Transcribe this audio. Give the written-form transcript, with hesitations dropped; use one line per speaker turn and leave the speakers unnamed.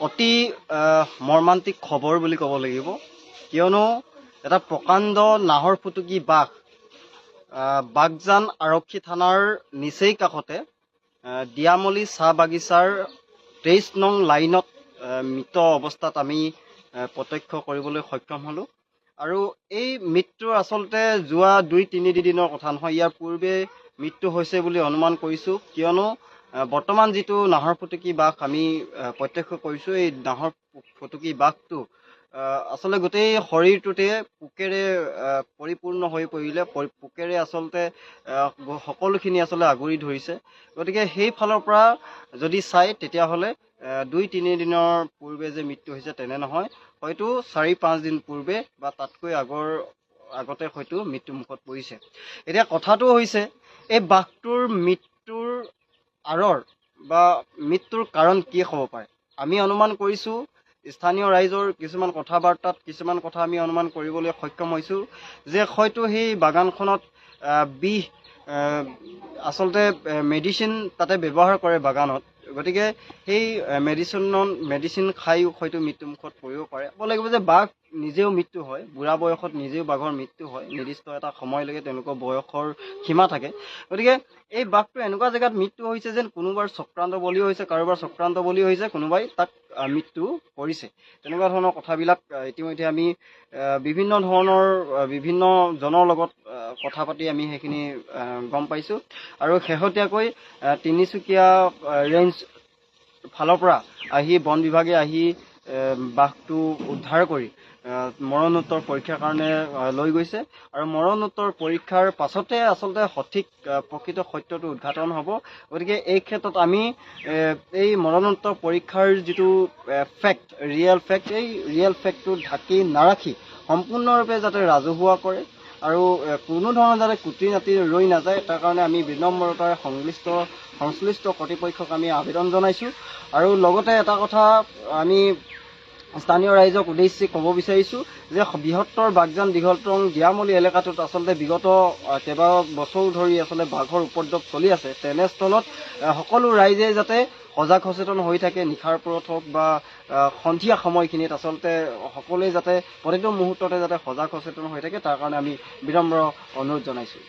অতি মৰ্মান্তিক খবৰ বুলি ক'ব লাগিব, কিয়নো এটা প্ৰকাণ্ড নাহৰ ফুটুকী বাঘ বাগজান আৰক্ষী থানাৰ নিচেই কাষতে দিয়ামলি চাহ বাগিচাৰ 23 নং লাইনত মৃত অৱস্থাত আমি প্ৰত্যক্ষ কৰিবলৈ সক্ষম হ'লোঁ। আৰু এই মৃত্যু আচলতে যোৱা 2-3 দিনৰ কথা নহয়, ইয়াৰ পূৰ্বে মৃত্যু হৈছে বুলি অনুমান কৰিছোঁ, কিয়নো বৰ্তমান যিটো নাহৰ ফুটুকী বাঘ আমি প্ৰত্যক্ষ কৰিছোঁ, এই নাহৰ ফুটুকী বাঘটো আচলতে গোটেই শৰীৰটোতে পোকেৰে পৰিপূৰ্ণ হৈ পৰিলে, পোকেৰে আচলতে সকলোখিনি আচলতে আগুৰি ধৰিছে। গতিকে সেই ফালৰ পৰা যদি চাই তেতিয়াহ'লে 2-3 দিনৰ পূৰ্বে যে মৃত্যু হৈছে তেনে নহয়, হয়তো 4-5 দিন পূৰ্বে বা তাতকৈ আগতে হয়তো মৃত্যুমুখত পৰিছে। এতিয়া কথাটো হৈছে, এই বাঘটোৰ মৃত্যুৰ আঁৰৰ বা মৃত্যুৰ কাৰণ কি হ'ব পাৰে। আমি অনুমান কৰিছোঁ, স্থানীয় ৰাইজৰ কিছুমান কথা বাৰ্তাত কিছুমান কথা আমি অনুমান কৰিবলৈ সক্ষম হৈছোঁ যে হয়তো সেই বাগানখনত বিষ আচলতে মেডিচিন তাতে ব্যৱহাৰ কৰে বাগানত, গতিকে সেই মেডিচিন খায়ো হয়তো মৃত্যুমুখত পৰিব পাৰে। ক'ব লাগিব যে বাঘ নিজেও মৃত্যু হয়, বুঢ়া বয়সত নিজেও বাঘৰ মৃত্যু হয়, নিৰ্দিষ্ট এটা সময়লৈকে তেওঁলোকৰ বয়সৰ সীমা থাকে। গতিকে এই বাঘটো এনেকুৱা জেগাত মৃত্যু হৈছে যেন কোনোবাৰ চক্ৰান্ত বলি হৈছে, কাৰোবাৰ চক্ৰান্ত বলি হৈছে, কোনোবাই তাক মৃত্যু কৰিছে। তেনেকুৱা ধৰণৰ কথাবিলাক ইতিমধ্যে আমি বিভিন্ন জনৰ লগত কথা পাতি আমি সেইখিনি গম পাইছোঁ। আৰু শেহতীয়াকৈ তিনিচুকীয়া ৰেঞ্জ ফালৰ পৰা আহি বন বিভাগে আহি বাঘটো উদ্ধাৰ কৰি মৰণোত্তৰ পৰীক্ষাৰ কাৰণে লৈ গৈছে। আৰু মৰণোত্তৰ পৰীক্ষাৰ পাছতে আচলতে সঠিক প্ৰকৃত সত্যটো উদ্ঘাটন হ'ব। গতিকে এই ক্ষেত্ৰত আমি এই মৰণোত্তৰ পৰীক্ষাৰ যিটো ৰিয়েল ফেক্ট, এই ৰিয়েল ফেক্টটো ঢাকি নাৰাখি সম্পূৰ্ণৰূপে যাতে ৰাজহুৱা কৰে আৰু কোনো ধৰণৰ যাতে কুটি নাটি ৰৈ নাযায়, তাৰ কাৰণে আমি বিনম্ৰতাৰে সংশ্লিষ্ট কৰ্তৃপক্ষক আমি আবেদন জনাইছোঁ। আৰু লগতে এটা কথা আমি স্থানীয় ৰাইজক উদ্দেশ্যি ক'ব বিচাৰিছোঁ যে বৃহত্তৰ বাগজান দীঘলতং দিয়ামলি এলেকাটোত আচলতে বিগত কেইবা বছৰো ধৰি আচলতে বাঘৰ উপদ্ৰৱ চলি আছে। তেনেস্থলত সকলো ৰাইজে যাতে সজাগ সচেতন হৈ থাকে, নিশাৰ পৰত হওক বা সন্ধিয়া সময়খিনিত আচলতে সকলোৱে যাতে প্ৰতিটো মুহূৰ্ততে যাতে সজাগ সচেতন হৈ থাকে, তাৰ কাৰণে আমি বিনম্ৰ অনুৰোধ জনাইছোঁ।